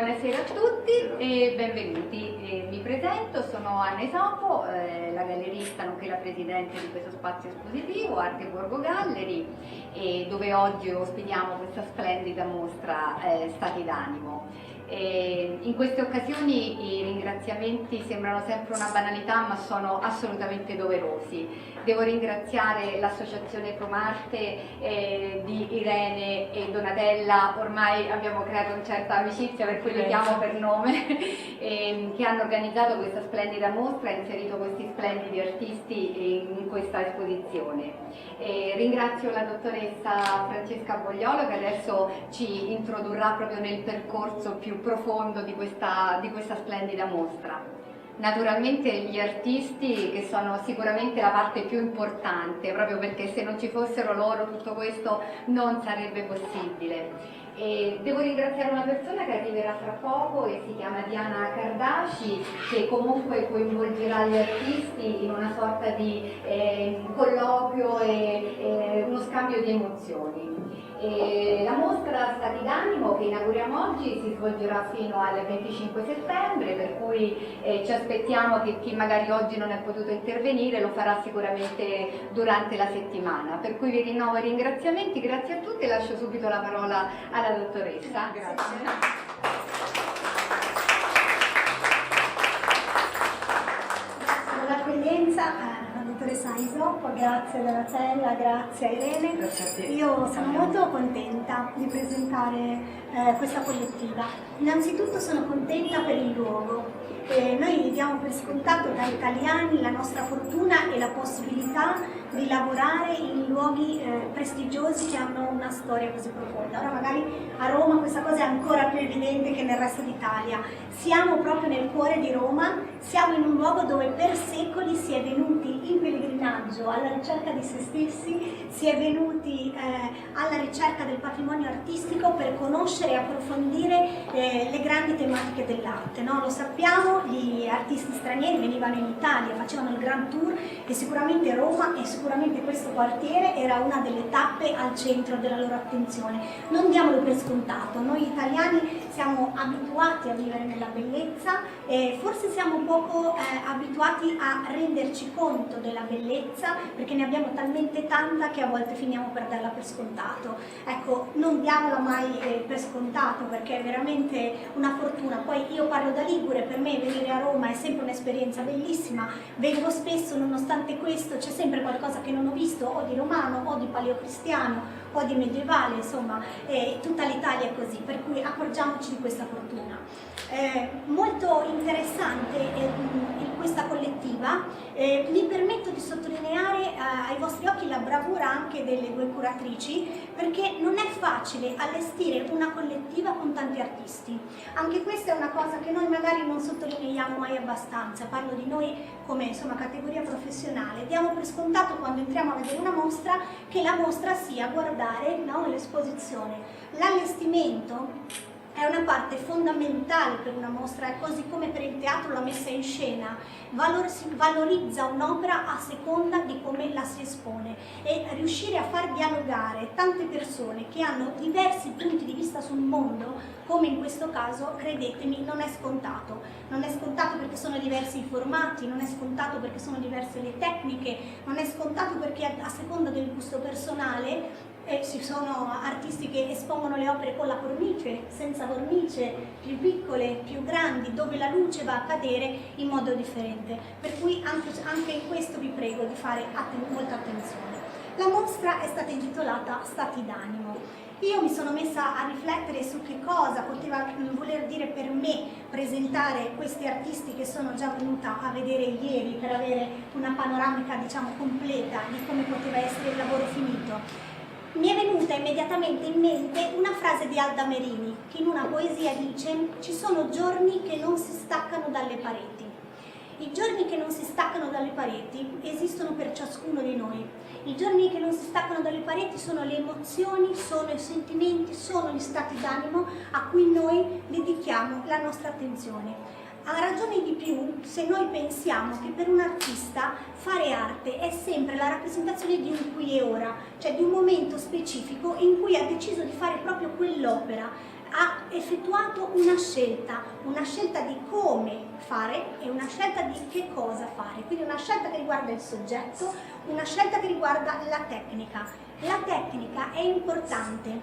Buonasera a tutti e benvenuti. Mi presento, sono Anna Esopo, la gallerista nonché la presidente di questo spazio espositivo Arte Borgo Gallery, dove oggi ospitiamo questa splendida mostra Stati d'animo. In queste occasioni i ringraziamenti sembrano sempre una banalità, ma sono assolutamente doverosi. Devo ringraziare l'associazione Promarte di Irene e Donatella, ormai abbiamo creato una certa amicizia per cui li chiamo per nome, che hanno organizzato questa splendida mostra e inserito questi splendidi artisti in questa esposizione. Ringrazio la dottoressa Francesca Bogliolo che adesso ci introdurrà proprio nel percorso più profondo di questa splendida mostra. Naturalmente gli artisti, che sono sicuramente la parte più importante, proprio perché se non ci fossero loro tutto questo non sarebbe possibile. E devo ringraziare una persona che arriverà fra poco e si chiama Diana Cardaci, che comunque coinvolgerà gli artisti in una sorta di colloquio e uno scambio di emozioni. La mostra Stati d'animo che inauguriamo oggi si svolgerà fino al 25 settembre, per cui ci aspettiamo che chi magari oggi non è potuto intervenire lo farà sicuramente durante la settimana. Per cui vi rinnovo i ringraziamenti, grazie a tutti e lascio subito la parola alla dottoressa. Grazie. Dottoressa Esopo, grazie Donatella, grazie a Irene. Grazie a te. Io sono molto contenta di presentare questa collettiva. Innanzitutto sono contenta per il luogo. Noi diamo per scontato da italiani la nostra fortuna e la possibilità di lavorare in luoghi prestigiosi che hanno una storia così profonda. Ora magari a Roma questa cosa è ancora più evidente che nel resto d'Italia. Siamo proprio nel cuore di Roma, siamo in un luogo dove per secoli si è venuti in pellegrinaggio alla ricerca di se stessi, si è venuti alla ricerca del patrimonio artistico per conoscere e approfondire le grandi tematiche dell'arte. No? Lo sappiamo, gli artisti stranieri venivano in Italia, facevano il Grand Tour e sicuramente Roma e sicuramente questo quartiere era una delle tappe al centro della loro attenzione. Non diamolo per scontato, noi italiani siamo abituati a vivere nella bellezza e forse siamo poco abituati a renderci conto della bellezza perché ne abbiamo talmente tanta che a volte finiamo per darla per scontato. Ecco, non diamola mai per scontato perché è veramente una fortuna. Poi io parlo da ligure, per me venire a Roma è sempre un'esperienza bellissima, vengo spesso, nonostante questo c'è sempre qualcosa che non ho visto, o di romano, o di paleocristiano, o di medievale, insomma, tutta l'Italia è così, per cui accorgiamoci di questa fortuna. Molto interessante questa collettiva, mi permetto di sottolineare ai vostri occhi la bravura anche delle due curatrici, perché non è facile allestire una collettiva con tanti artisti. Anche questa è una cosa che noi magari non sottolineiamo mai abbastanza, parlo di noi come insomma, categoria professionale. Diamo per scontato quando entriamo a vedere una mostra che la mostra sia guardare l'esposizione. L'allestimento è una parte fondamentale per una mostra, così come per il teatro la messa in scena, valorizza un'opera a seconda di come la si espone e riuscire a far dialogare tante persone che hanno diversi punti di vista sul mondo, come in questo caso, credetemi, non è scontato. Non è scontato perché sono diversi i formati, non è scontato perché sono diverse le tecniche, non è scontato perché a seconda del gusto personale ci sono artisti che espongono le opere con la cornice, senza cornice, più piccole, più grandi, dove la luce va a cadere in modo differente. Per cui anche in questo vi prego di fare molta attenzione. La mostra è stata intitolata Stati d'animo. Io mi sono messa a riflettere su che cosa poteva voler dire per me presentare questi artisti che sono già venuta a vedere ieri per avere una panoramica diciamo completa di come poteva essere il lavoro finito. Mi è venuta immediatamente in mente una frase di Alda Merini, che in una poesia dice: ci sono giorni che non si staccano dalle pareti. I giorni che non si staccano dalle pareti esistono per ciascuno di noi. I giorni che non si staccano dalle pareti sono le emozioni, sono i sentimenti, sono gli stati d'animo a cui noi dedichiamo la nostra attenzione. Ha ragione di più se noi pensiamo che per un artista fare arte è sempre la rappresentazione di un qui e ora, cioè di un momento specifico in cui ha deciso di fare proprio quell'opera. ha effettuato una scelta di come fare e una scelta di che cosa fare, quindi una scelta che riguarda il soggetto, una scelta che riguarda la tecnica. La tecnica è importante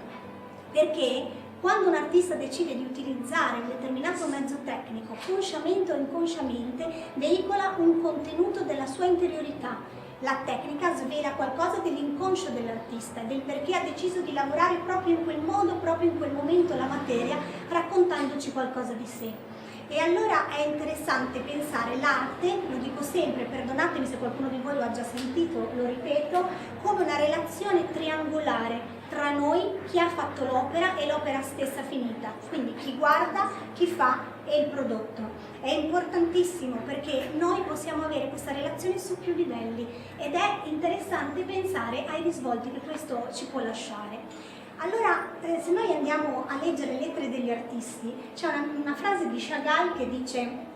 perché quando un artista decide di utilizzare un determinato mezzo tecnico, consciamente o inconsciamente, veicola un contenuto della sua interiorità. La tecnica svela qualcosa dell'inconscio dell'artista, del perché ha deciso di lavorare proprio in quel modo, proprio in quel momento la materia, raccontandoci qualcosa di sé. E allora è interessante pensare l'arte, lo dico sempre, perdonatemi se qualcuno di voi lo ha già sentito, lo ripeto, come una relazione triangolare tra noi, chi ha fatto l'opera e l'opera stessa finita, quindi chi guarda, chi fa e il prodotto. È importantissimo perché noi possiamo avere questa relazione su più livelli ed è interessante pensare ai risvolti che questo ci può lasciare. Allora, se noi andiamo a leggere le lettere degli artisti, c'è una frase di Chagall che dice: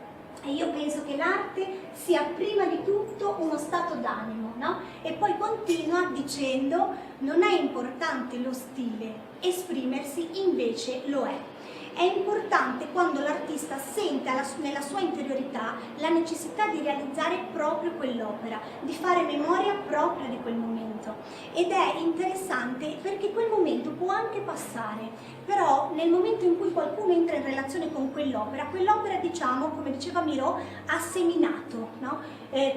e io penso che l'arte sia prima di tutto uno stato d'animo, no? E poi continua dicendo: non è importante lo stile, esprimersi invece lo è. È importante quando l'artista sente nella sua interiorità la necessità di realizzare proprio quell'opera, di fare memoria proprio di quel momento. Ed è interessante perché quel momento può anche passare, però nel momento in cui qualcuno entra in relazione con quell'opera, diciamo, come diceva Miro, ha seminato, no?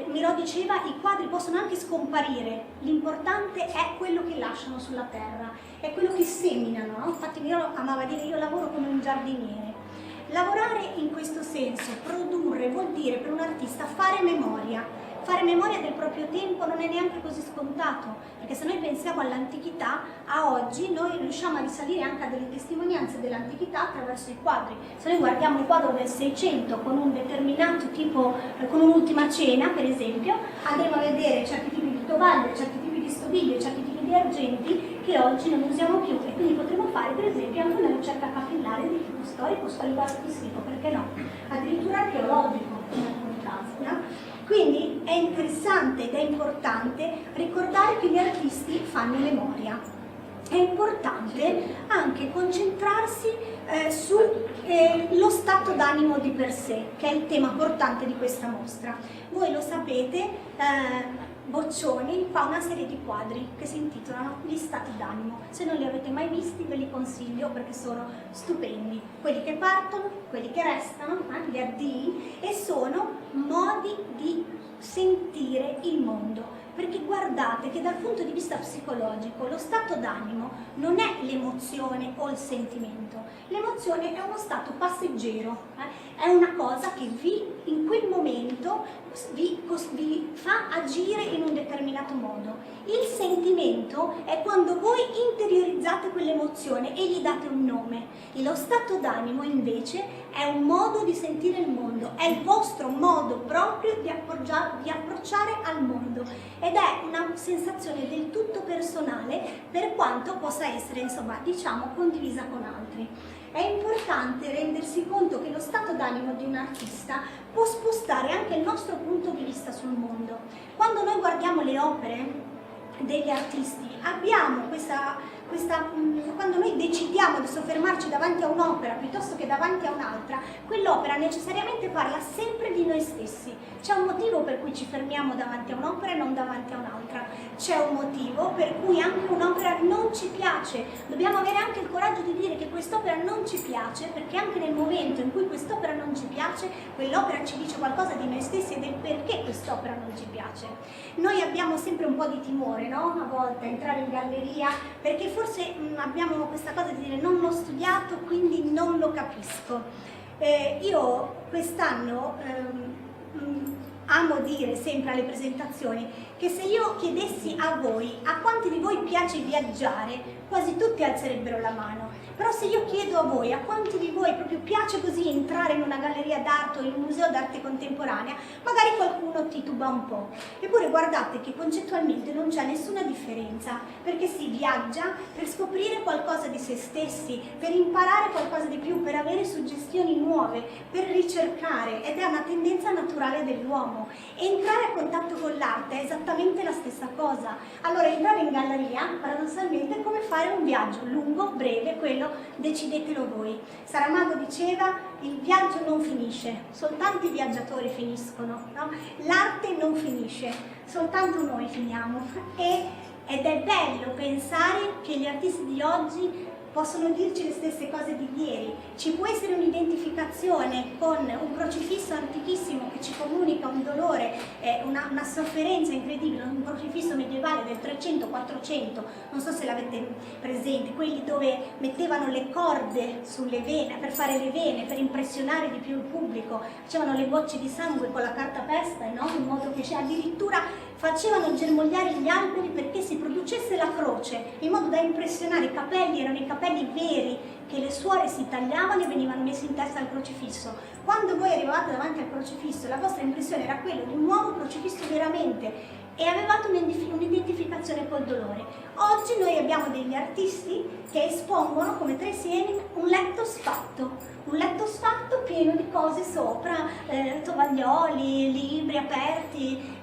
Miro diceva: i quadri possono anche scomparire, l'importante è quello che lasciano sulla terra, è quello che seminano, no? Infatti Miro amava dire: io lavoro come un giardiniere. Lavorare in questo senso, produrre, vuol dire per un artista fare memoria. Fare memoria del proprio tempo non è neanche così scontato, perché se noi pensiamo all'antichità, a oggi noi riusciamo a risalire anche a delle testimonianze dell'antichità attraverso i quadri. Se noi guardiamo un quadro del 600 con un determinato tipo, con un'ultima cena per esempio, andremo a vedere certi tipi di tovaglie, certi tipi di stoviglie, certi tipi di argenti che oggi non usiamo più, e quindi potremo fare per esempio anche una ricerca capillare di tipo storico, storico-artistico, perché no? Addirittura archeologico in alcuni casi, no? Quindi è interessante ed è importante ricordare che gli artisti fanno memoria. È importante anche concentrarsi sullo stato d'animo di per sé, che è il tema portante di questa mostra. Voi lo sapete, Boccioni fa una serie di quadri che si intitolano Gli stati d'animo. Se non li avete mai visti ve li consiglio perché sono stupendi. Quelli che partono, quelli che restano, gli addii, e sono modi di sentire il mondo. Perché guardate che dal punto di vista psicologico lo stato d'animo non è l'emozione o il sentimento. L'emozione è uno stato passeggero, è una cosa che in quel momento vi fa agire in un determinato modo. Il sentimento è quando voi interiorizzate quell'emozione e gli date un nome. E lo stato d'animo invece è un modo di sentire il mondo, è il vostro modo proprio di approcciare al mondo, ed è una sensazione del tutto personale, per quanto possa essere, insomma, diciamo, condivisa con altri. È importante rendersi conto che lo stato d'animo di un artista può spostare anche il nostro punto di vista sul mondo. Quando noi guardiamo le opere degli artisti abbiamo quando noi decidiamo di soffermarci davanti a un'opera piuttosto che davanti a un'altra, quell'opera necessariamente parla sempre di noi stessi. C'è un motivo per cui ci fermiamo davanti a un'opera e non davanti a un'altra. C'è un motivo per cui anche un'opera non ci piace. Dobbiamo avere anche il coraggio di dire che quest'opera non ci piace, perché anche nel momento in cui quest'opera non ci piace, quell'opera ci dice qualcosa di noi stessi e del perché quest'opera non ci piace. Noi abbiamo sempre un po' di timore, no? A volte entrare in galleria, perché forse abbiamo questa cosa di dire: non l'ho studiato, quindi non lo capisco. Io quest'anno amo dire sempre alle presentazioni che se io chiedessi a voi a quanti di voi piace viaggiare, quasi tutti alzerebbero la mano. Però se io chiedo a voi a quanti di voi proprio piace così entrare in una galleria d'arte o in un museo d'arte contemporanea, magari qualcuno tituba un po'. Eppure guardate che concettualmente non c'è nessuna differenza, perché si viaggia per scoprire qualcosa di se stessi, per imparare qualcosa di più, per avere suggestioni nuove, per ricercare, ed è una tendenza naturale dell'uomo. Entrare a contatto con l'arte è esattamente la stessa cosa. Allora entrare in galleria paradossalmente è come fare un viaggio lungo, breve, quello cielo, decidetelo voi. Saramago diceva: il viaggio non finisce, soltanto i viaggiatori finiscono, no? L'arte non finisce, soltanto noi finiamo. Ed è bello pensare che gli artisti di oggi possono dirci le stesse cose di ieri. Ci può essere un'identificazione con un crocifisso antichissimo che ci comunica un dolore, una sofferenza incredibile, un crocifisso medievale del 300-400, non so se l'avete presente, quelli dove mettevano le corde sulle vene, per fare le vene, per impressionare di più il pubblico, facevano le gocce di sangue con la cartapesta, no? In modo che addirittura facevano germogliare gli alberi perché si producesse la croce, in modo da impressionare. I capelli erano i capelli veri che le suore si tagliavano e venivano messi in testa al crocifisso. Quando voi arrivavate davanti al crocifisso, la vostra impressione era quella di un nuovo crocifisso veramente, e avevate un'identificazione col dolore. Oggi noi abbiamo degli artisti che espongono come tre sieni un letto sfatto pieno di cose sopra, tovaglioli, libri aperti,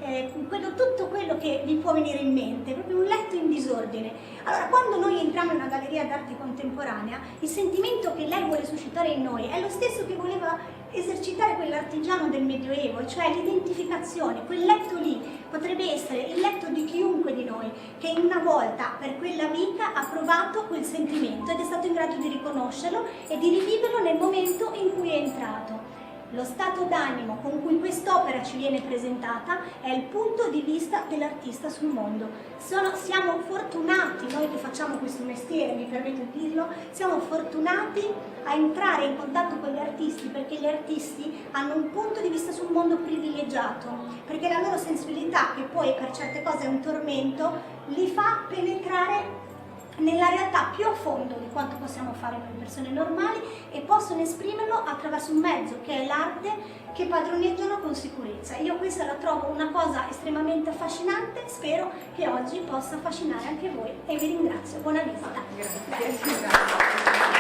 tutto quello che vi può venire in mente, proprio un letto in disordine. Allora, quando noi entriamo in una galleria d'arte contemporanea, il sentimento che lei vuole suscitare in noi è lo stesso che voleva esercitare quell'artigiano del Medioevo, cioè l'identificazione. Quel letto lì potrebbe essere il letto di chiunque di noi che in una volta per quella vita ha provato quel sentimento ed è stato in grado di riconoscerlo e di riviverlo nel momento in cui è entrato. Lo stato d'animo con cui quest'opera ci viene presentata è il punto di vista dell'artista sul mondo. Siamo fortunati, noi che facciamo questo mestiere, mi permetto di dirlo, siamo fortunati a entrare in contatto con gli artisti, perché gli artisti hanno un punto di vista sul mondo privilegiato, perché la loro sensibilità, che poi per certe cose è un tormento, li fa penetrare nella realtà più a fondo di quanto possiamo fare noi persone normali, e possono esprimerlo attraverso un mezzo che è l'arte, che padroneggiano con sicurezza. Io questa la trovo una cosa estremamente affascinante, spero che oggi possa affascinare anche voi e vi ringrazio. Buona visita. Grazie.